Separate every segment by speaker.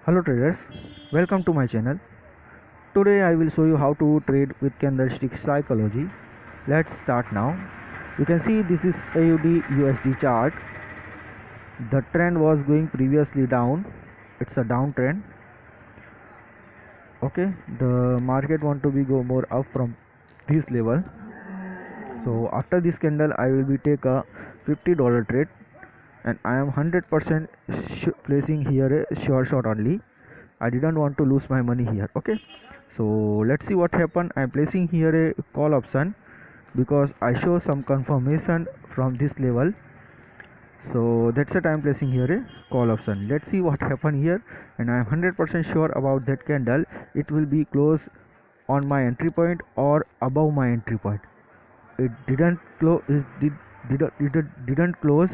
Speaker 1: Hello traders, welcome to my channel. Today I will show you how to trade with candlestick psychology. Let's start now. You can see this is AUD USD chart. The trend was going previously down. It's a downtrend. Okay, the market want to be go more up from this level. So after this candle I will be take a $50 trade and I am 100% placing here a sure shot only. I didn't want to lose my money here. Okay, so let's see what happened. I'm placing here a call option because I show some confirmation from this level, so that's it. I'm placing here a call option. Let's see what happened here, and I'm 100% sure about that candle. It will be close on my entry point or above my entry point. It didn't close. It didn't close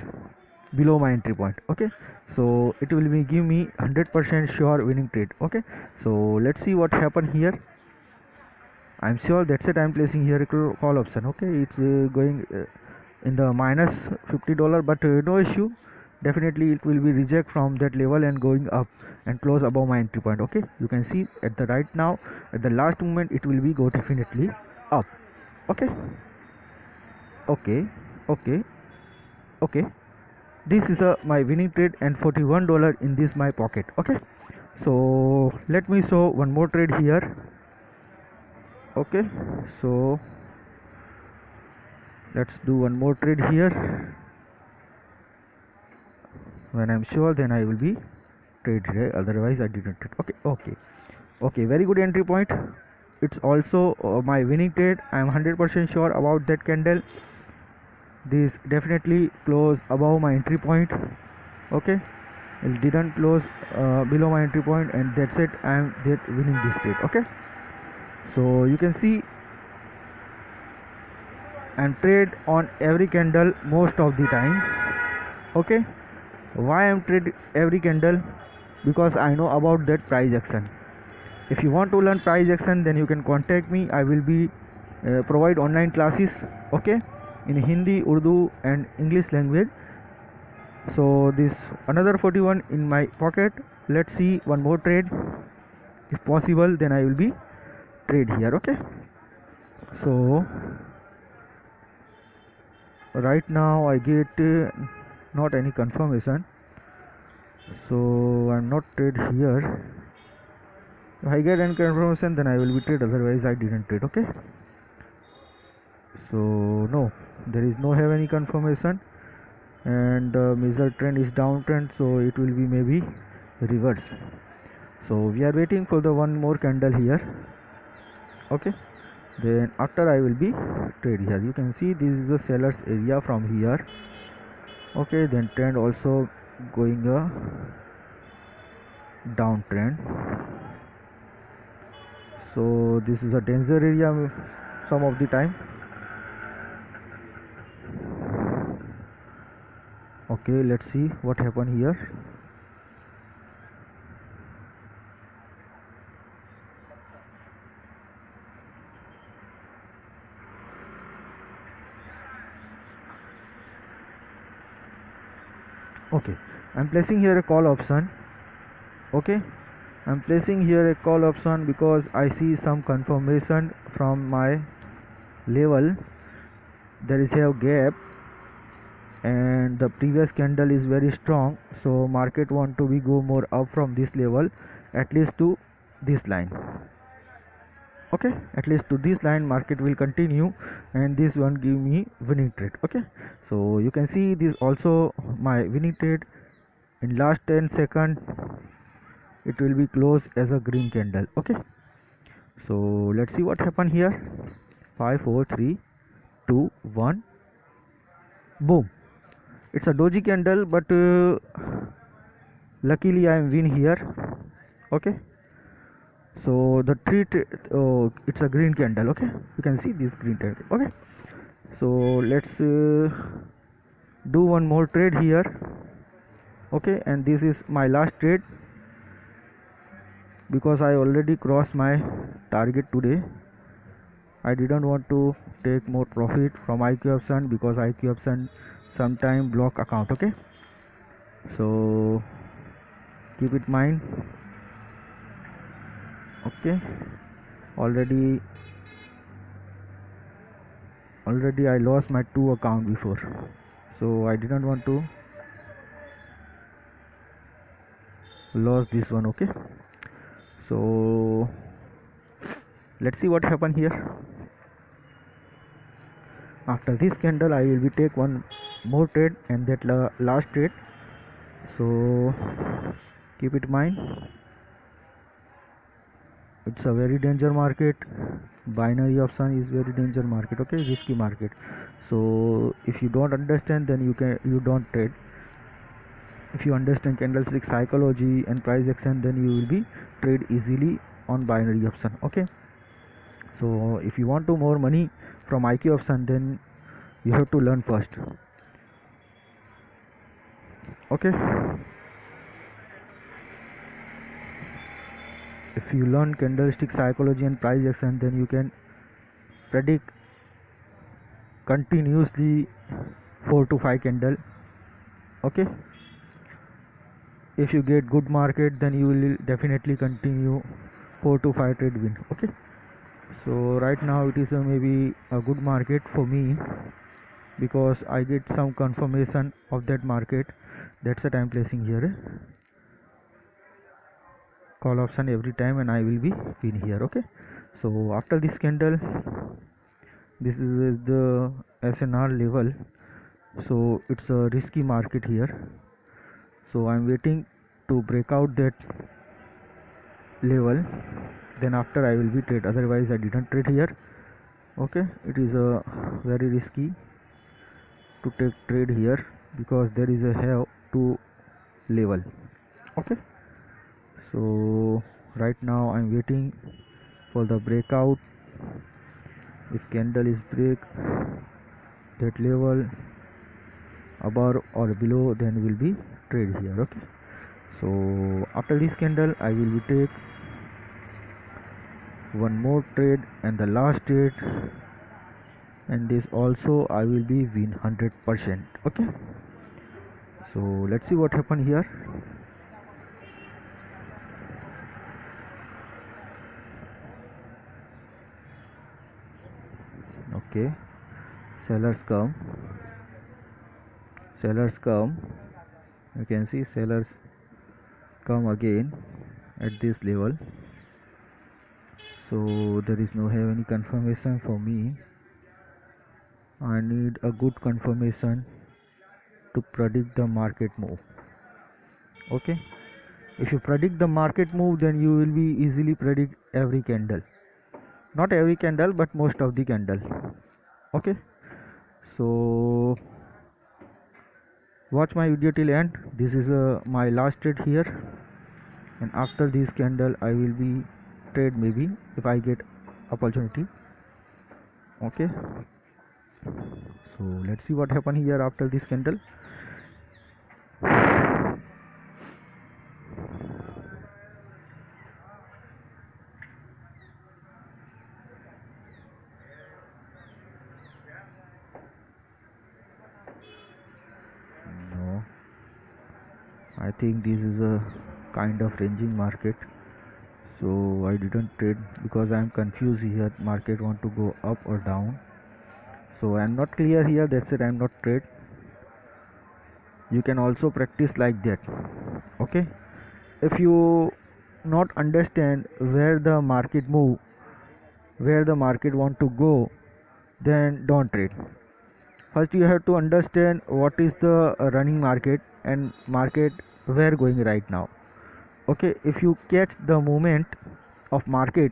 Speaker 1: below my entry point. Okay, so it will be give me 100% sure winning trade. Okay, so let's see what happened here. I'm sure that's it. I'm placing here a call option. Okay, it's going in the minus $50, but no issue. Definitely it will be reject from that level and going up and close above my entry point. Okay, you can see at the right now at the last moment it will be go definitely up. Okay, okay, okay, okay. This is my winning trade and $41 in this my pocket. Okay, so let me show one more trade here. Okay, so let's do one more trade here. When I'm sure then I will be trade here, otherwise I didn't trade. Okay, very good entry point. It's also my winning trade. I'm 100% sure about that candle. This definitely close above my entry point. Okay, it didn't close below my entry point, and that's it. I'm winning this trade. Okay, so you can see and trade on every candle most of the time. Okay, why I'm trade every candle? Because I know about that price action. If you want to learn price action, then you can contact me. I will be provide online classes, okay, in Hindi, Urdu and English language. So this another 41 in my pocket. Let's see one more trade. If possible, then I will be trade here. Okay, so right now I get not any confirmation, so I'm not trade here. If I get any confirmation, then I will be trade, otherwise I didn't trade. Okay, so no, there is no have any confirmation, and major trend is downtrend, so it will be maybe reverse. So we are waiting for the one more candle here. Okay, then after I will be trade here. You can see this is the sellers area from here. Okay, then trend also going a downtrend, so this is a danger area some of the time. Okay, let's see what happened here. Okay, I'm placing here a call option. Okay, I'm placing here a call option because I see some confirmation from my level. There is a gap and the previous candle is very strong, so market want to be go more up from this level, at least to this line. Okay, at least to this line market will continue, and this one give me winning trade. Okay, so you can see this also my winning trade. In last 10 seconds it will be closed as a green candle. Okay, so let's see what happened here. 5 4 3 2 1, boom. It's a doji candle, but luckily I am win here. Okay, so the oh, it's a green candle. Okay, you can see this green candle. Okay, so let's do one more trade here. Okay, and this is my last trade because I already crossed my target today. I didn't want to take more profit from IQ option because IQ option sometime block account. Okay, so keep it in mind. Okay, already I lost my two account before, so I didn't want to lose this one. Okay, so let's see what happened here. After this candle I will be take one more trade, and that last trade. So keep it in mind, it's a very danger market. Binary option is very danger market. Okay, risky market. So if you don't understand, then you don't trade. If you understand candlestick psychology and price action, then you will be trade easily on binary option. Okay, so if you want to more money from IQ option, then you have to learn first. Okay, if you learn candlestick psychology and price action, then you can predict continuously 4 to 5 candle. Okay, if you get good market, then you will definitely continue 4 to 5 trade win. Okay, so right now it is maybe a good market for me, because I get some confirmation of that market. That's what I'm placing here call option every time, and I will be win here. Okay, so after this candle, this is the SNR level, so it's a risky market here. So I'm waiting to break out that level, then after I will be trade, otherwise I didn't trade here. Okay, it is a very risky to take trade here, because there is a have to level. Okay, so right now I'm waiting for the breakout. If candle is break that level above or below, then will be trade here. Okay, so after this candle I will be take one more trade, and the last trade, and this also I will be win 100%. Okay, so let's see what happened here. Okay, sellers come, you can see sellers come again at this level. So there is no have any confirmation for me. I need a good confirmation to predict the market move. Okay, if you predict the market move, then you will be easily predict every candle, not every candle but most of the candle. Okay, so watch my video till end. This is my last trade here, and after this candle I will be trade maybe if I get opportunity. Okay, so let's see what happen here after this candle. No, I think this is a kind of ranging market, so I didn't trade because I am confused here. Market want to go up or down, so I am not clear here. That's it, I am not trade. You can also practice like that. Okay, if you not understand where the market move, where the market want to go, then don't trade. First you have to understand what is the running market and market where going right now. Okay, if you catch the movement of market,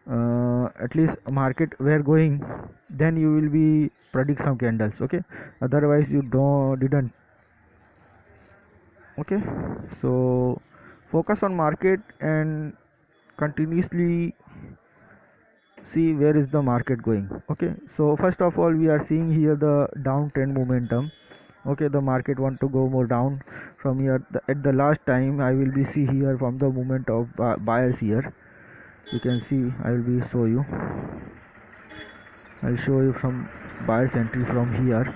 Speaker 1: at least market where going, then you will be predict some candles. Okay, otherwise you didn't. Okay, so focus on market and continuously see where is the market going. Okay, so first of all we are seeing here the downtrend momentum. Okay, the market want to go more down from here. At the last time I will be see here from the movement of buyers here. You can see I will be I'll show you from buyers entry from here.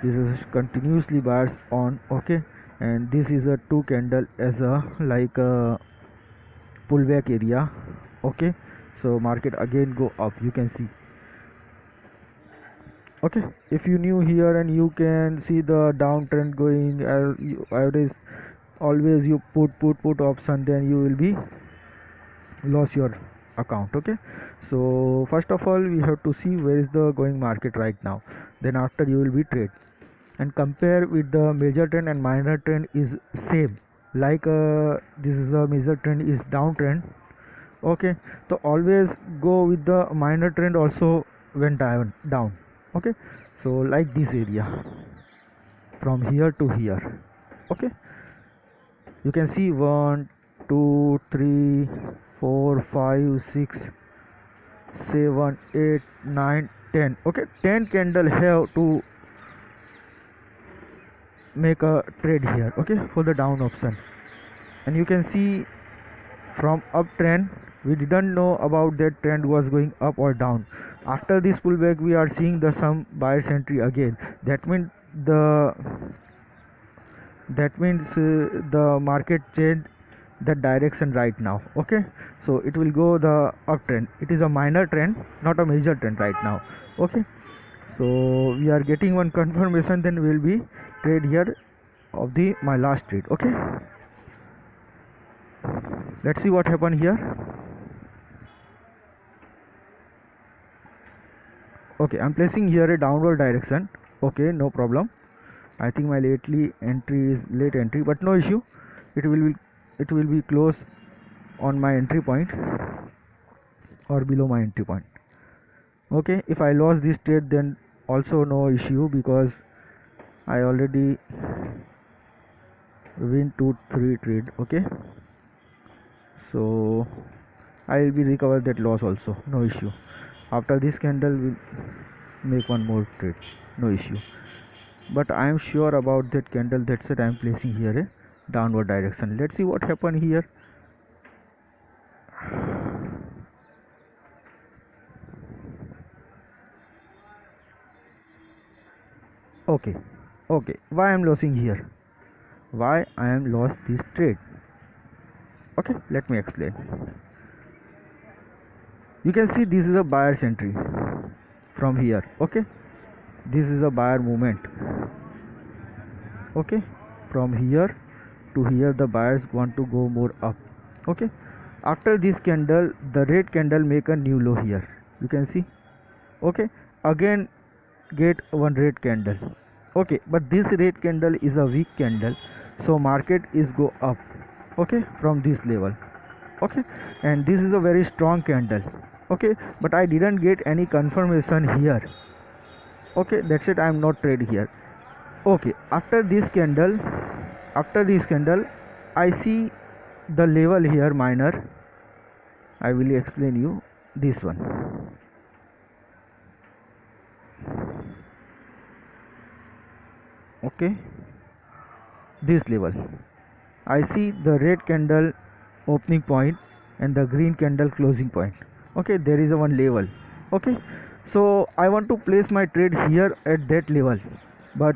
Speaker 1: This is continuously buyers on. Okay, and this is a two candle as a like a pullback area. Okay, so market again go up, you can see. Okay, if you new here and you can see the downtrend going, average always you put option, then you will be lost your account. Okay, so first of all we have to see where is the going market right now, then after you will be trade and compare with the major trend and minor trend is same, like this is the major trend is downtrend. Okay, so always go with the minor trend also went down. Okay, so like this area from here to here. Okay, you can see 1 2 3 4 5 6 7 8 9 10. Okay, 10 candle have to make a trade here. Okay, for the down option, and you can see from uptrend we didn't know about that trend was going up or down. After this pullback we are seeing the some buyers entry again. That means the market changed the direction right now. Okay, so it will go the uptrend. It is a minor trend, not a major trend right now. Okay, so we are getting one confirmation, then we will be trade here of the my last trade. Okay, let's see what happened here. Okay, I'm placing here a downward direction. Okay, no problem. I think my lately entry is late entry, but no issue. It will be close on my entry point or below my entry point. Okay, if I lost this trade then also no issue, because I already win 2-3 trade. Okay, so I will be recover that loss also, no issue. After this candle we'll make one more trade, no issue. But I am sure about that candle, that's it. I am placing here a downward direction. Let's see what happened here. Okay, okay, why I am losing here, why I am lost this trade. Okay, let me explain. You can see this is a buyer's entry from here. Okay, this is a buyer movement. Okay, from here to here the buyers want to go more up. Okay, after this candle the red candle make a new low here, you can see. Okay, again get one red candle. Okay, but this red candle is a weak candle, so market is go up. Okay, from this level. Okay, and this is a very strong candle. Okay, but I didn't get any confirmation here. Okay, that's it, I am not trade here. Okay, after this candle I see the level here minor. I will explain you this one. Okay, this level I see the red candle opening point and the green candle closing point. Okay, there is a one level. Okay, so I want to place my trade here at that level, but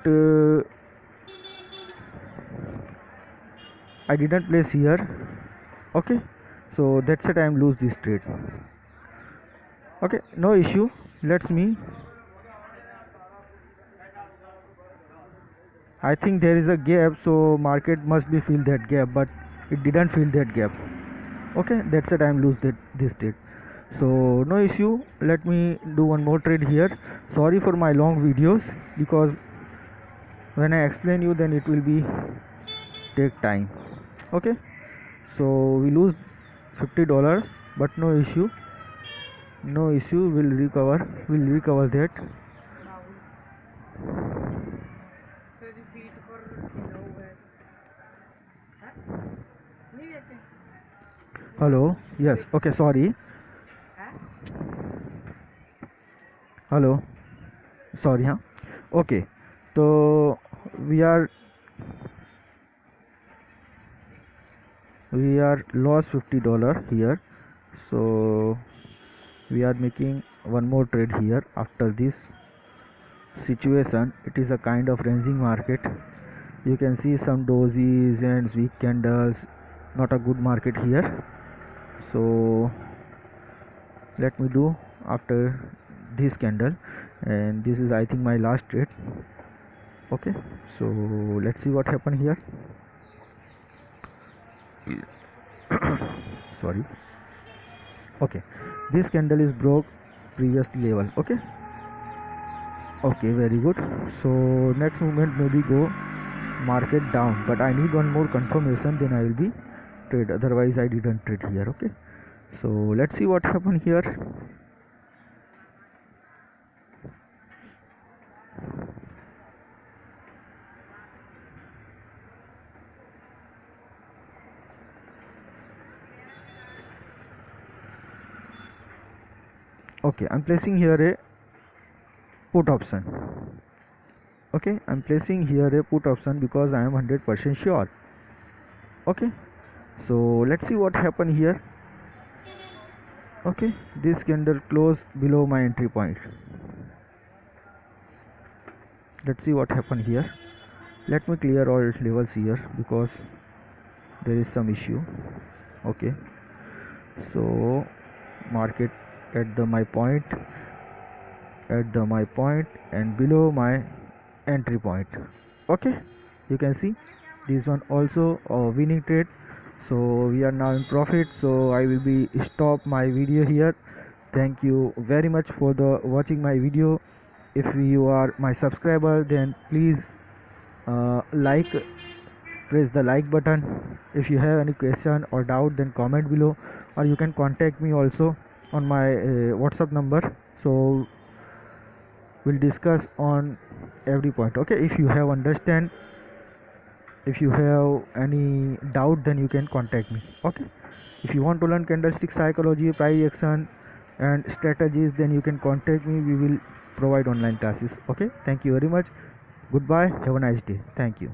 Speaker 1: I didn't place here. Okay, so that's it, I am lose this trade. Okay, no issue. Let's me, I think there is a gap, so market must be fill that gap, but it didn't fill that gap. Okay, that's it, I am lose this trade. So no issue, let me do one more trade here. Sorry for my long videos, because when I explain you then it will be take time. Okay, so we lose $50, but no issue, we'll recover that. Hello, yes, okay, sorry. Hello, sorry, huh? Okay, so we are lost $50 here, so we are making one more trade here. After this situation, it is a kind of ranging market. You can see some dozis and weak candles, not a good market here. So let me do after this candle, and this is I think my last trade. Okay, so let's see what happened here. Sorry. Okay, this candle is broke previous level. Okay, okay, very good. So next movement maybe go market down, but I need one more confirmation, then I will be trade, otherwise I didn't trade here. Okay, so let's see what happened here. Okay, I'm placing here a put option. Okay, I'm placing here a put option because I am 100% sure. Okay, so let's see what happened here. Okay, this candle closed below my entry point. Let's see what happened here. Let me clear all levels here because there is some issue. Okay, so market at the my point, and below my entry point. Okay, you can see this one also a winning trade. So we are now in profit, so I will be stop my video here. Thank you very much for the watching my video. If you are my subscriber, then please like, press the like button. If you have any question or doubt, then comment below, or you can contact me also on my WhatsApp number. So we'll discuss on every point. Okay, if you have understand, if you have any doubt, then you can contact me. Okay, if you want to learn candlestick psychology, price action and strategies, then you can contact me. We will provide online classes. Okay, thank you very much. Goodbye, have a nice day. Thank you.